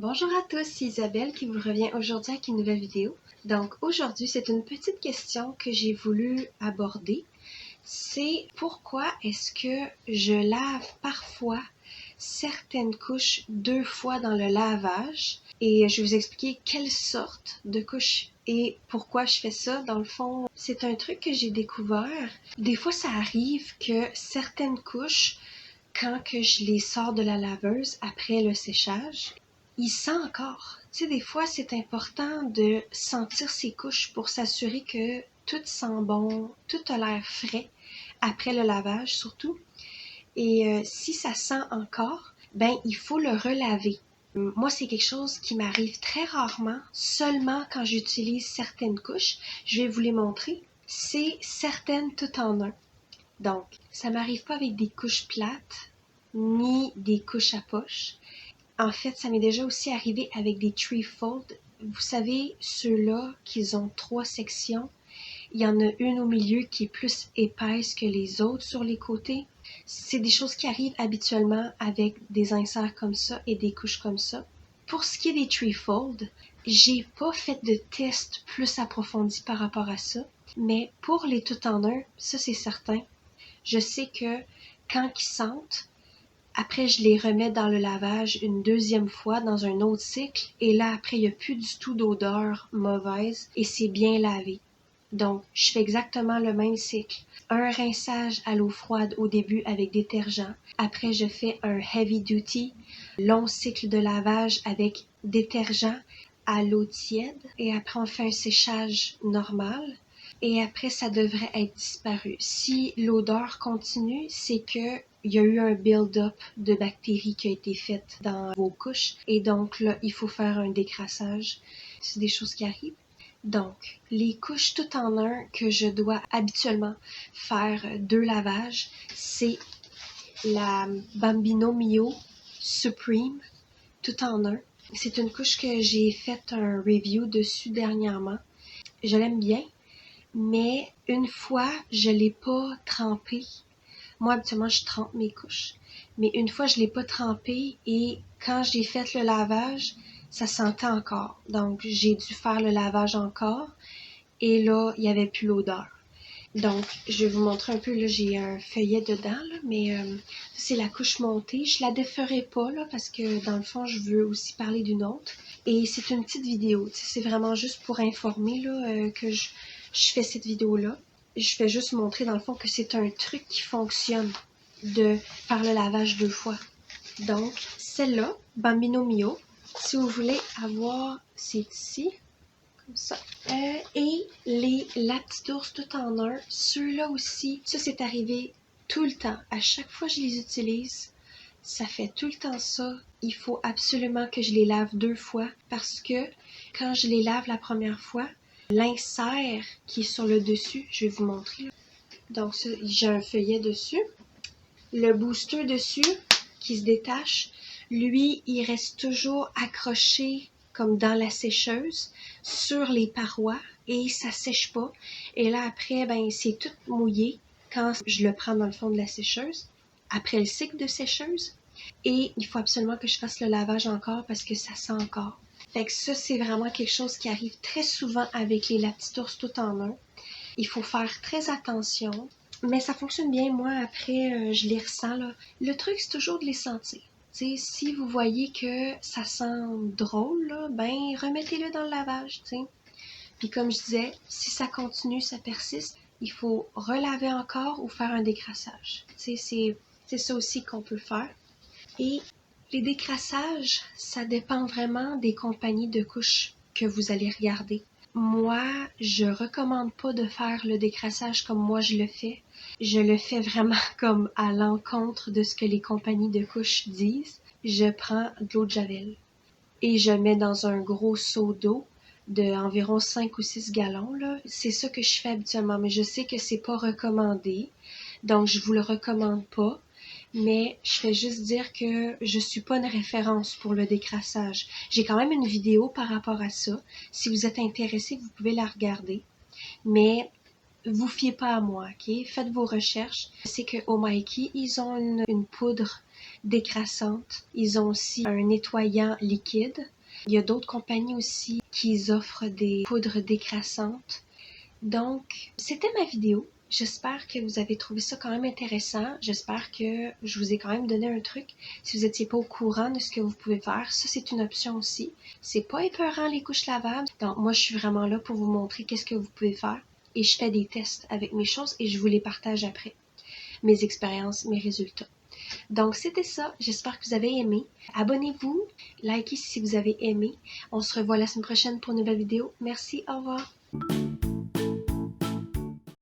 Bonjour à tous, c'est Isabelle qui vous revient aujourd'hui avec une nouvelle vidéo. Donc aujourd'hui, c'est une petite question que j'ai voulu aborder. C'est pourquoi est-ce que je lave parfois certaines couches 2 fois dans le lavage et je vais vous expliquer quelle sorte de couche et pourquoi je fais ça. Dans le fond, c'est un truc que j'ai découvert. Des fois, ça arrive que certaines couches, quand que je les sors de la laveuse après le séchage, il sent encore. Tu sais, des fois, c'est important de sentir ses couches pour s'assurer que tout sent bon, tout a l'air frais, après le lavage surtout. Et si ça sent encore, ben il faut le relaver. Moi, c'est quelque chose qui m'arrive très rarement, seulement quand j'utilise certaines couches. Je vais vous les montrer. C'est certaines tout en un. Donc, ça m'arrive pas avec des couches plates, ni des couches à poche. En fait, ça m'est déjà aussi arrivé avec des Trefold. Vous savez, ceux-là qui ont 3 sections. Il y en a une au milieu qui est plus épaisse que les autres sur les côtés. C'est des choses qui arrivent habituellement avec des inserts comme ça et des couches comme ça. Pour ce qui est des Trefold, j'ai pas fait de test plus approfondi par rapport à ça. Mais pour les tout en un, ça c'est certain. Je sais que quand ils sentent, après, je les remets dans le lavage une deuxième fois dans un autre cycle. Et là, après, il n'y a plus du tout d'odeur mauvaise et c'est bien lavé. Donc, je fais exactement le même cycle. Un rinçage à l'eau froide au début avec détergent. Après, je fais un heavy duty, long cycle de lavage avec détergent à l'eau tiède. Et après, on fait un séchage normal. Et après, ça devrait être disparu. Si l'odeur continue, c'est que il y a eu un build-up de bactéries qui a été fait dans vos couches. Et donc là, il faut faire un décrassage. C'est des choses qui arrivent. Donc, les couches tout en un que je dois habituellement faire 2 lavages, c'est la Bambino Mio Supreme tout en un. C'est une couche que j'ai fait un review dessus dernièrement. Je l'aime bien, mais une fois, je l'ai pas trempée. Moi, habituellement, je trempe mes couches. Mais une fois, je l'ai pas trempée et quand j'ai fait le lavage, ça sentait encore. Donc, j'ai dû faire le lavage encore et là, il y avait plus l'odeur. Donc, je vais vous montrer un peu, là, j'ai un feuillet dedans, là, mais c'est la couche montée. Je la déferai pas, là, parce que dans le fond, je veux aussi parler d'une autre. Et c'est une petite vidéo, c'est vraiment juste pour informer, là, que je fais cette vidéo-là. Je vais juste montrer, dans le fond, que c'est un truc qui fonctionne de faire le lavage 2 fois. Donc, celle-là, Bambino Mio, si vous voulez avoir, c'est ici. Ça. Et la petite ours tout en un, ceux-là aussi, ça c'est arrivé tout le temps. À chaque fois que je les utilise, ça fait tout le temps ça. Il faut absolument que je les lave 2 fois parce que quand je les lave la première fois, l'insert qui est sur le dessus, je vais vous montrer. Là. Donc ça, j'ai un feuillet dessus. Le booster dessus qui se détache, lui, il reste toujours accroché comme dans la sécheuse, sur les parois et ça sèche pas. Et là, après, ben, c'est tout mouillé quand je le prends dans le fond de la sécheuse, après le cycle de sécheuse. Et il faut absolument que je fasse le lavage encore parce que ça sent encore. Fait que ça, c'est vraiment quelque chose qui arrive très souvent avec les Lapitours tout en un. Il faut faire très attention. Mais ça fonctionne bien. Moi, après, je les ressens. Là. Le truc, c'est toujours de les sentir. T'sais, si vous voyez que ça sent drôle, là, ben remettez-le dans le lavage. T'sais. Puis comme je disais, si ça continue, ça persiste, il faut relaver encore ou faire un décrassage. C'est ça aussi qu'on peut faire. Et les décrassages, ça dépend vraiment des compagnies de couches que vous allez regarder. Moi, je recommande pas de faire le décrassage comme moi je le fais. Je le fais vraiment comme à l'encontre de ce que les compagnies de couches disent. Je prends de l'eau de Javel et je mets dans un gros seau d'eau de environ 5 ou 6 gallons. Là. C'est ça que je fais habituellement, mais je sais que c'est pas recommandé, donc je vous le recommande pas. Mais je vais juste dire que je suis pas une référence pour le décrassage. J'ai quand même une vidéo par rapport à ça. Si vous êtes intéressé, vous pouvez la regarder. Mais vous fiez pas à moi, ok? Faites vos recherches. C'est que Omiki, ils ont une poudre décrassante. Ils ont aussi un nettoyant liquide. Il y a d'autres compagnies aussi qui offrent des poudres décrassantes. Donc, c'était ma vidéo. J'espère que vous avez trouvé ça quand même intéressant. J'espère que je vous ai quand même donné un truc. Si vous n'étiez pas au courant de ce que vous pouvez faire, ça c'est une option aussi. C'est pas épeurant les couches lavables. Donc moi je suis vraiment là pour vous montrer qu'est-ce que vous pouvez faire. Et je fais des tests avec mes choses et je vous les partage après. Mes expériences, mes résultats. Donc c'était ça. J'espère que vous avez aimé. Abonnez-vous, likez si vous avez aimé. On se revoit la semaine prochaine pour une nouvelle vidéo. Merci, au revoir.